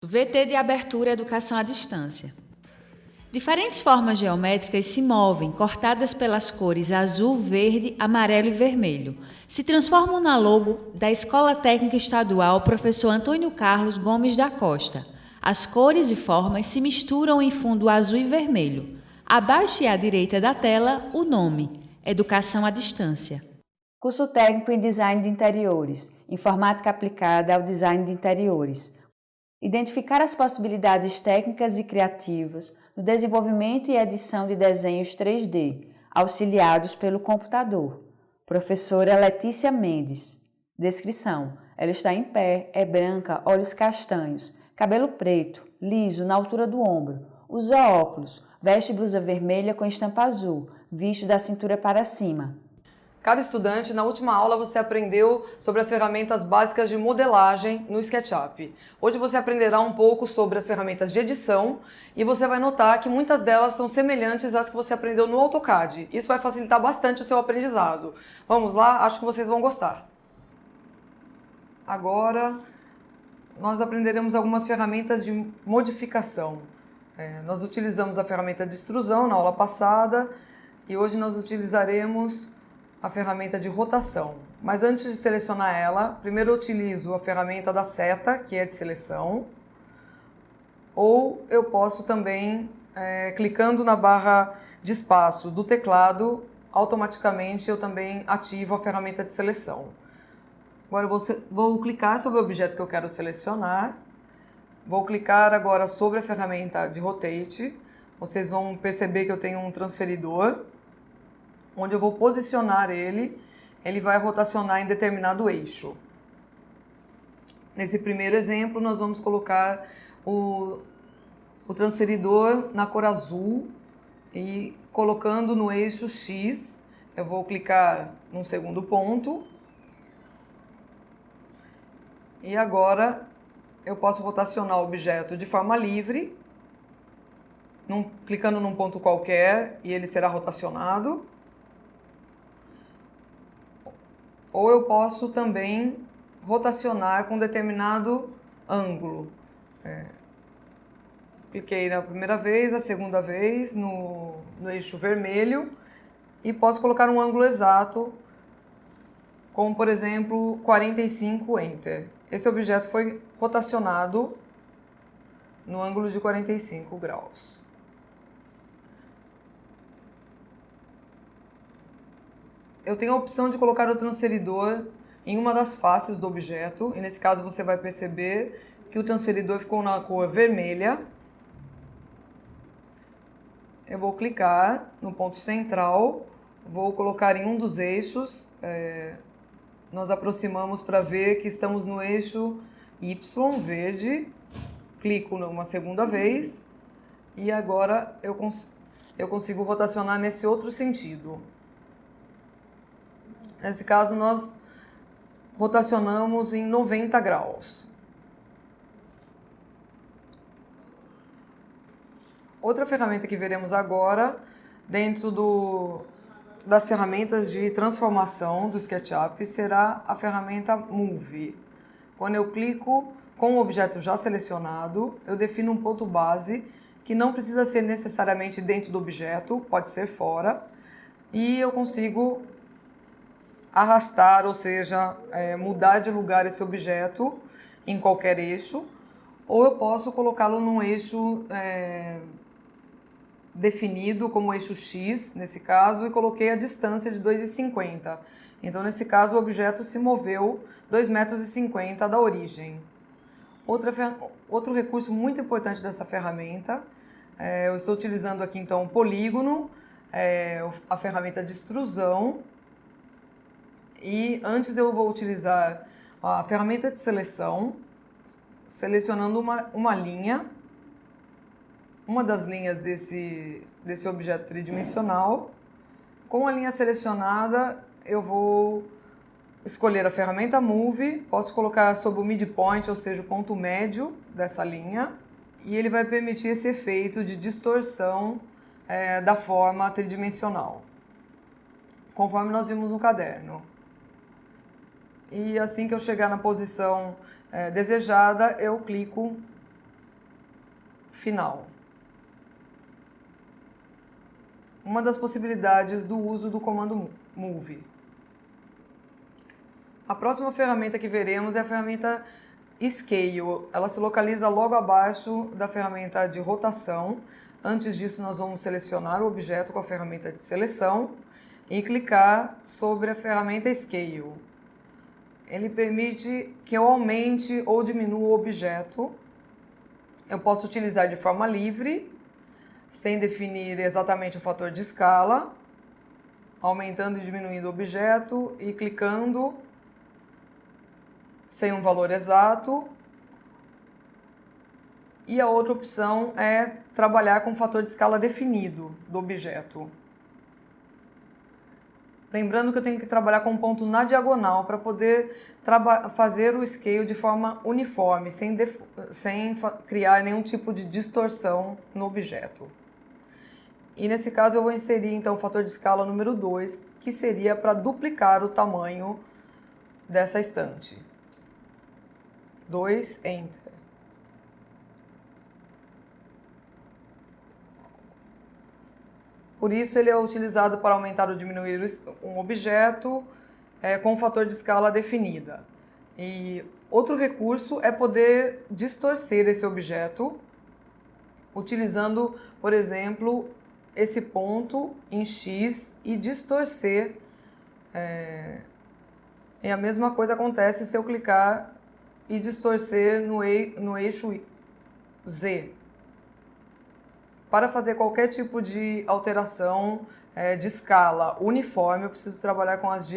VT de abertura Educação à Distância. Diferentes formas geométricas se movem, cortadas pelas cores azul, verde, amarelo e vermelho. Se transformam na logo da Escola Técnica Estadual Professor Antônio Carlos Gomes da Costa. As cores e formas se misturam em fundo azul e vermelho. Abaixo e à direita da tela, o nome: Educação à Distância. Curso técnico em Design de Interiores, Informática aplicada ao Design de Interiores. Identificar as possibilidades técnicas e criativas no desenvolvimento e edição de desenhos 3D, auxiliados pelo computador. Professora Letícia Mendes. Descrição: ela está em pé, é branca, olhos castanhos, cabelo preto, liso, na altura do ombro, usa óculos, veste blusa vermelha com estampa azul, visto da cintura para cima. Caro estudante, na última aula você aprendeu sobre as ferramentas básicas de modelagem no SketchUp. Hoje você aprenderá um pouco sobre as ferramentas de edição e você vai notar que muitas delas são semelhantes às que você aprendeu no AutoCAD. Isso vai facilitar bastante o seu aprendizado. Vamos lá? Acho que vocês vão gostar. Agora, nós aprenderemos algumas ferramentas de modificação. Nós utilizamos a ferramenta de extrusão na aula passada e hoje nós utilizaremos a ferramenta de rotação. Mas antes de selecionar ela, primeiro eu utilizo a ferramenta da seta, que é de seleção, ou eu posso também, clicando na barra de espaço do teclado, automaticamente eu também ativo a ferramenta de seleção. Agora eu vou clicar sobre o objeto que eu quero selecionar, vou clicar agora sobre a ferramenta de Rotate, vocês vão perceber que eu tenho um transferidor, onde eu vou posicionar ele vai rotacionar em determinado eixo. Nesse primeiro exemplo, nós vamos colocar o transferidor na cor azul e colocando no eixo X, eu vou clicar num segundo ponto e agora eu posso rotacionar o objeto de forma livre, clicando num ponto qualquer e ele será rotacionado. Ou eu posso também rotacionar com determinado ângulo. Cliquei na primeira vez, a segunda vez no eixo vermelho e posso colocar um ângulo exato, como por exemplo 45 Enter. Esse objeto foi rotacionado no ângulo de 45 graus. Eu tenho a opção de colocar o transferidor em uma das faces do objeto, e nesse caso você vai perceber que o transferidor ficou na cor vermelha. Eu vou clicar no ponto central, vou colocar em um dos eixos, nós aproximamos para ver que estamos no eixo Y, verde, clico uma segunda vez e agora eu consigo rotacionar nesse outro sentido. Nesse caso, nós rotacionamos em 90 graus. Outra ferramenta que veremos agora, dentro das ferramentas de transformação do SketchUp, será a ferramenta Move. Quando eu clico com o objeto já selecionado, eu defino um ponto base, que não precisa ser necessariamente dentro do objeto, pode ser fora, e eu consigo arrastar, ou seja, mudar de lugar esse objeto em qualquer eixo, ou eu posso colocá-lo num eixo definido como eixo X, nesse caso, e coloquei a distância de 2,50 m. Então, nesse caso, o objeto se moveu 2,50 m da origem. Outro recurso muito importante dessa ferramenta, eu estou utilizando aqui então o polígono, a ferramenta de extrusão, e antes eu vou utilizar a ferramenta de seleção, selecionando uma linha, uma das linhas desse objeto tridimensional. Com a linha selecionada, eu vou escolher a ferramenta Move, posso colocar sobre o midpoint, ou seja, o ponto médio dessa linha, e ele vai permitir esse efeito de distorção da forma tridimensional, conforme nós vimos no caderno. E assim que eu chegar na posição desejada, eu clico final. Uma das possibilidades do uso do comando Move. A próxima ferramenta que veremos é a ferramenta Scale. Ela se localiza logo abaixo da ferramenta de rotação. Antes disso, nós vamos selecionar o objeto com a ferramenta de seleção e clicar sobre a ferramenta Scale. Ele permite que eu aumente ou diminua o objeto. Eu posso utilizar de forma livre, sem definir exatamente o fator de escala, aumentando e diminuindo o objeto e clicando sem um valor exato. E a outra opção é trabalhar com o fator de escala definido do objeto. Lembrando que eu tenho que trabalhar com um ponto na diagonal para poder fazer o scale de forma uniforme, sem criar nenhum tipo de distorção no objeto. E nesse caso eu vou inserir então o fator de escala número 2, que seria para duplicar o tamanho dessa estante. 2, Enter. Por isso ele é utilizado para aumentar ou diminuir um objeto com um fator de escala definida. E outro recurso é poder distorcer esse objeto, utilizando, por exemplo, esse ponto em X e distorcer. E a mesma coisa acontece se eu clicar e distorcer no eixo Z. Para fazer qualquer tipo de alteração de escala uniforme, eu preciso trabalhar com as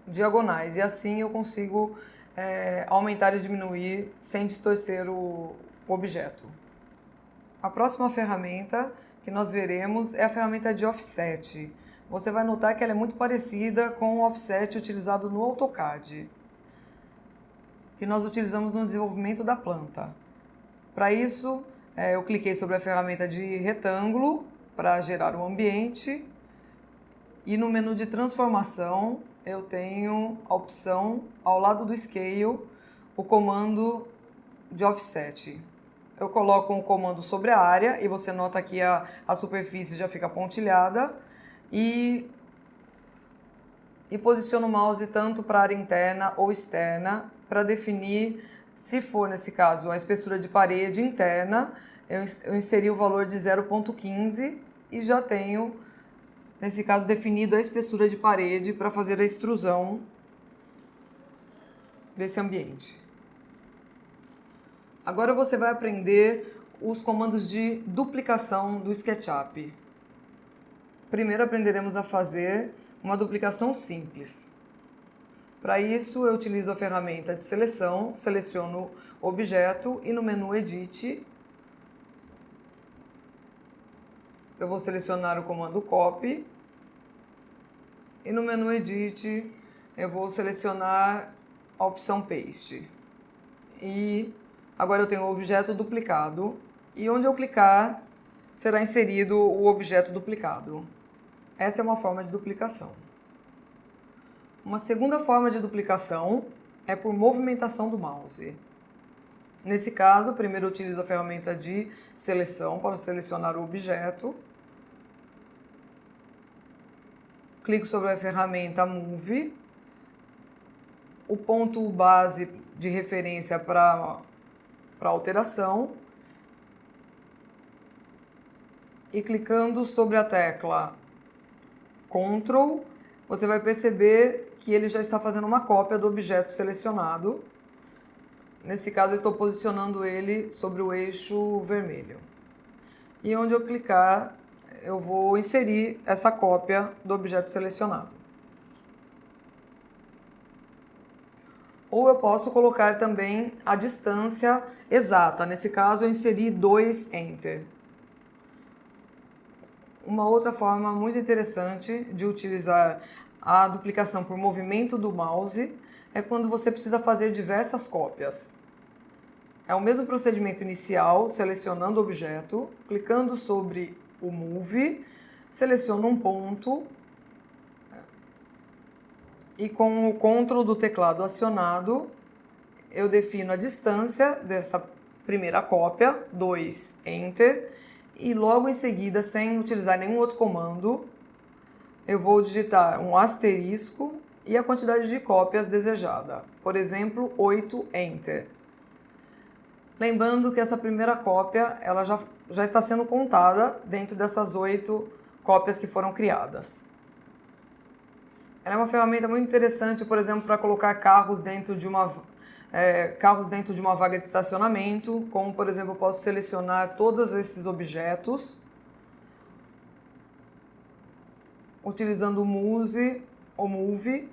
diagonais. E assim eu consigo aumentar e diminuir sem distorcer o objeto. A próxima ferramenta que nós veremos é a ferramenta de Offset. Você vai notar que ela é muito parecida com o Offset utilizado no AutoCAD, que nós utilizamos no desenvolvimento da planta. Para isso, eu cliquei sobre a ferramenta de retângulo para gerar um ambiente e no menu de transformação eu tenho a opção, ao lado do Scale, o comando de Offset. Eu coloco um comando sobre a área e você nota que a superfície já fica pontilhada e posiciono o mouse tanto para a área interna ou externa para definir. Se for, nesse caso, a espessura de parede interna, eu inseri o valor de 0,15 e já tenho, nesse caso, definido a espessura de parede para fazer a extrusão desse ambiente. Agora você vai aprender os comandos de duplicação do SketchUp. Primeiro aprenderemos a fazer uma duplicação simples. Para isso, eu utilizo a ferramenta de seleção, seleciono o objeto e no menu Edit, eu vou selecionar o comando Copy e no menu Edit eu vou selecionar a opção Paste. E agora eu tenho o objeto duplicado e onde eu clicar será inserido o objeto duplicado. Essa é uma forma de duplicação. Uma segunda forma de duplicação é por movimentação do mouse. Nesse caso, primeiro eu utilizo a ferramenta de seleção para selecionar o objeto. Clico sobre a ferramenta Move. O ponto base de referência para alteração. E clicando sobre a tecla Ctrl, você vai perceber que ele já está fazendo uma cópia do objeto selecionado. Nesse caso, eu estou posicionando ele sobre o eixo vermelho. E onde eu clicar, eu vou inserir essa cópia do objeto selecionado. Ou eu posso colocar também a distância exata. Nesse caso, eu inseri 2 Enter. Uma outra forma muito interessante de utilizar a duplicação por movimento do mouse é quando você precisa fazer diversas cópias. É o mesmo procedimento inicial, selecionando o objeto, clicando sobre o Move, seleciono um ponto e com o Ctrl do teclado acionado, eu defino a distância primeira cópia, 2, Enter, e logo em seguida, sem utilizar nenhum outro comando, eu vou digitar um asterisco e a quantidade de cópias desejada. Por exemplo, 8, Enter. Lembrando que essa primeira cópia ela já está sendo contada dentro dessas 8 cópias que foram criadas. Ela é uma ferramenta muito interessante, por exemplo, para colocar carros dentro de uma vaga de estacionamento, como, por exemplo, eu posso selecionar todos esses objetos utilizando o Muse ou Move,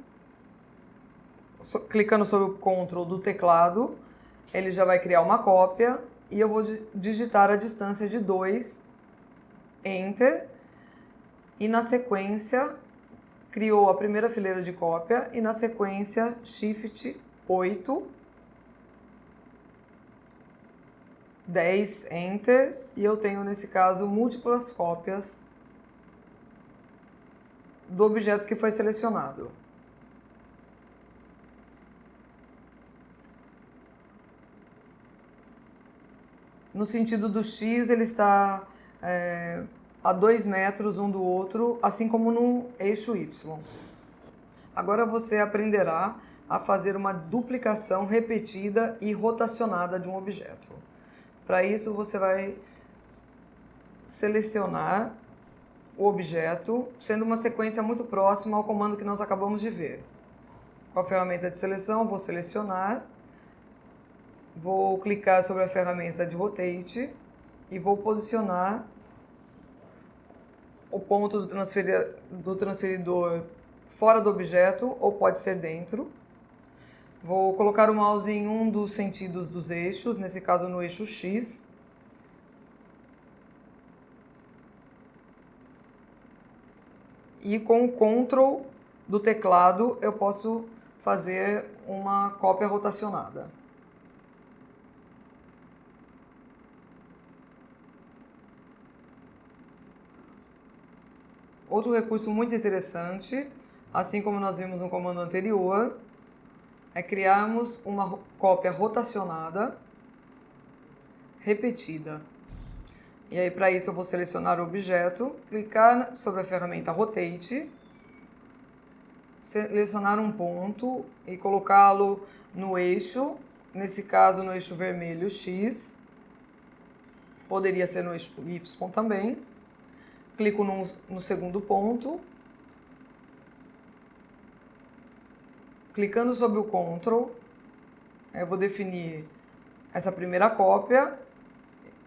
clicando sobre o Ctrl do teclado, ele já vai criar uma cópia e eu vou digitar a distância de 2, Enter, e na sequência criou a primeira fileira de cópia e na sequência Shift 8, 10, Enter, e eu tenho nesse caso múltiplas cópias do objeto que foi selecionado. No sentido do X, ele está a 2 metros um do outro, assim como no eixo Y. Agora você aprenderá a fazer uma duplicação repetida e rotacionada de um objeto. Para isso, você vai selecionar o objeto, sendo uma sequência muito próxima ao comando que nós acabamos de ver. Com a ferramenta de seleção, vou selecionar, vou clicar sobre a ferramenta de Rotate e vou posicionar o ponto do transferidor fora do objeto, ou pode ser dentro. Vou colocar o mouse em um dos sentidos dos eixos, nesse caso no eixo X. E com o Ctrl do teclado eu posso fazer uma cópia rotacionada. Outro recurso muito interessante, assim como nós vimos no comando anterior, é criarmos uma cópia rotacionada repetida. E aí, para isso, eu vou selecionar o objeto, clicar sobre a ferramenta Rotate, selecionar um ponto e colocá-lo no eixo, nesse caso no eixo vermelho X, poderia ser no eixo Y também. Clico no segundo ponto, clicando sobre o Ctrl, eu vou definir essa primeira cópia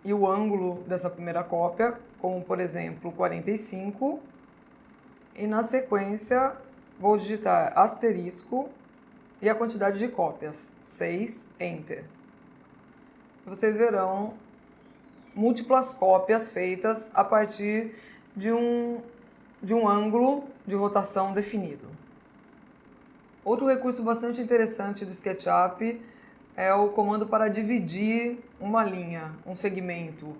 e o ângulo dessa primeira cópia, como por exemplo 45, e na sequência vou digitar asterisco e a quantidade de cópias, 6, Enter. Vocês verão múltiplas cópias feitas a partir de um ângulo de rotação definido. Outro recurso bastante interessante do SketchUp é o comando para dividir uma linha, um segmento.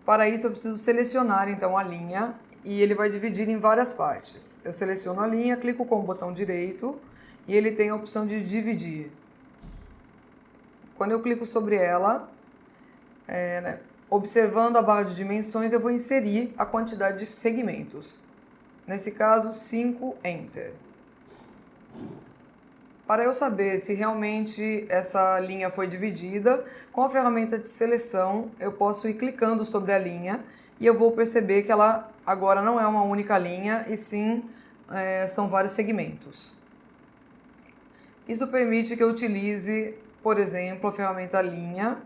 Para isso eu preciso selecionar então a linha e ele vai dividir em várias partes. Eu seleciono a linha, clico com o botão direito e ele tem a opção de dividir. Quando eu clico sobre ela, observando a barra de dimensões, eu vou inserir a quantidade de segmentos. Nesse caso, 5, Enter. Para eu saber se realmente essa linha foi dividida, com a ferramenta de seleção, eu posso ir clicando sobre a linha e eu vou perceber que ela agora não é uma única linha, e sim são vários segmentos. Isso permite que eu utilize, por exemplo, a ferramenta linha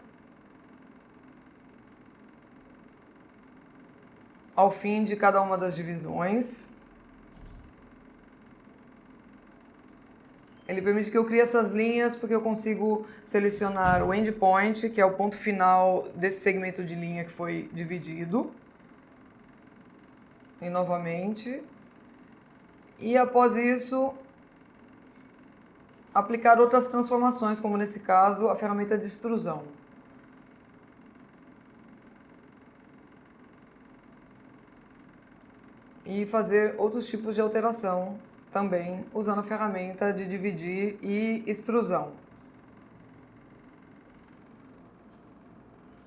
ao fim de cada uma das divisões. Ele permite que eu crie essas linhas porque eu consigo selecionar o endpoint, que é o ponto final desse segmento de linha que foi dividido. E novamente. E após isso, aplicar outras transformações, como nesse caso a ferramenta de extrusão. E fazer outros tipos de alteração também usando a ferramenta de dividir e extrusão.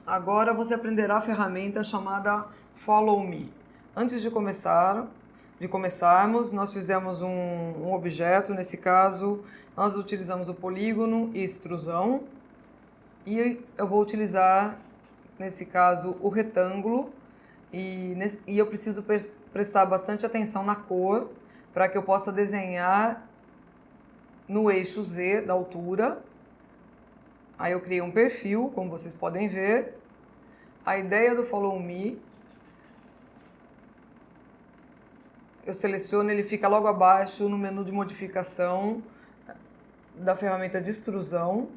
Agora você aprenderá a ferramenta chamada Follow Me. Antes de começarmos, nós fizemos um objeto, nesse caso nós utilizamos o polígono e extrusão, e eu vou utilizar, nesse caso, o retângulo, e eu preciso prestar bastante atenção na cor, para que eu possa desenhar no eixo Z da altura. Aí eu criei um perfil, como vocês podem ver. A ideia do Follow Me, eu seleciono, ele fica logo abaixo no menu de modificação da ferramenta de extrusão.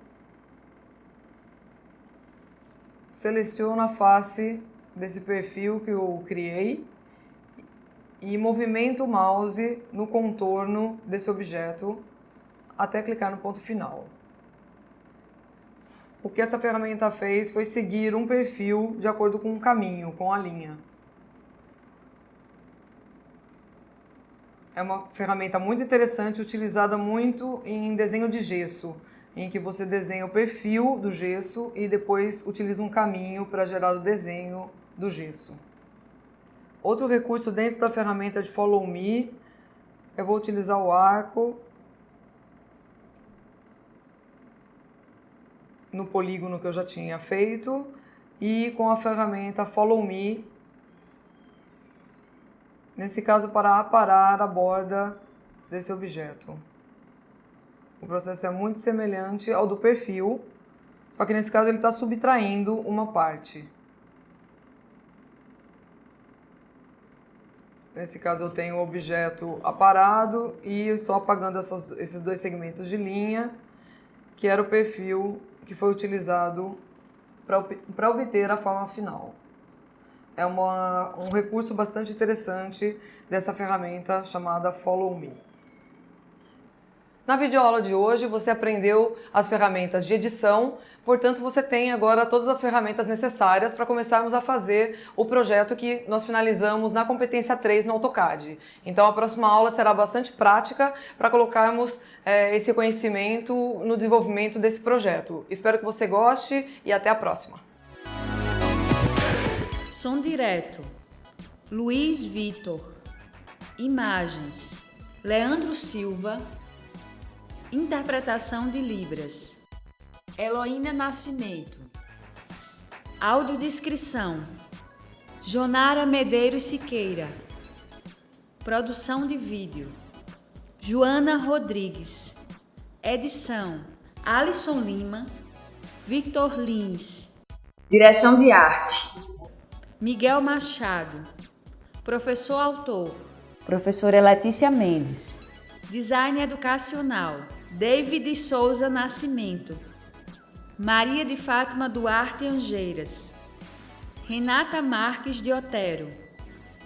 Seleciono a face desse perfil que eu criei e movimento o mouse no contorno desse objeto até clicar no ponto final. O que essa ferramenta fez foi seguir um perfil de acordo com um caminho, com a linha. É uma ferramenta muito interessante, utilizada muito em desenho de gesso, em que você desenha o perfil do gesso e depois utiliza um caminho para gerar o desenho do gesso. Outro recurso dentro da ferramenta de Follow Me, eu vou utilizar o arco no polígono que eu já tinha feito e com a ferramenta Follow Me, nesse caso para aparar a borda desse objeto. O processo é muito semelhante ao do perfil, só que nesse caso ele está subtraindo uma parte. Nesse caso eu tenho o objeto aparado e eu estou apagando esses dois segmentos de linha, que era o perfil que foi utilizado para obter a forma final. É um recurso bastante interessante dessa ferramenta chamada Follow Me. Na videoaula de hoje você aprendeu as ferramentas de edição, portanto você tem agora todas as ferramentas necessárias para começarmos a fazer o projeto que nós finalizamos na competência 3 no AutoCAD. Então a próxima aula será bastante prática para colocarmos esse conhecimento no desenvolvimento desse projeto. Espero que você goste e até a próxima. Som direto, Luiz Vitor. Imagens, Leandro Silva. Interpretação de Libras, Heloína Nascimento. Audiodescrição, Jonara Medeiros Siqueira. Produção de vídeo, Joana Rodrigues. Edição, Alisson Lima, Victor Lins. Direção de arte, Miguel Machado. Professor autor, Professora Letícia Mendes. Design educacional, David Souza Nascimento. Maria de Fátima Duarte Angeiras. Renata Marques de Otero.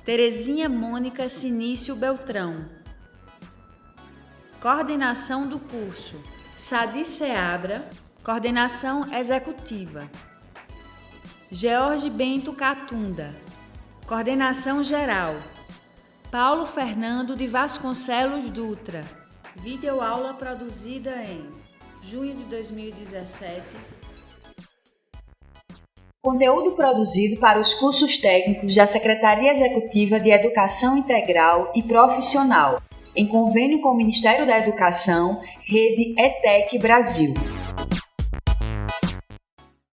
Terezinha Mônica Sinício Beltrão. Coordenação do curso, Sadi Seabra. Coordenação executiva, George Bento Catunda. Coordenação geral, Paulo Fernando de Vasconcelos Dutra. Videoaula produzida em junho de 2017. Conteúdo produzido para os cursos técnicos da Secretaria Executiva de Educação Integral e Profissional, em convênio com o Ministério da Educação, Rede ETEC Brasil.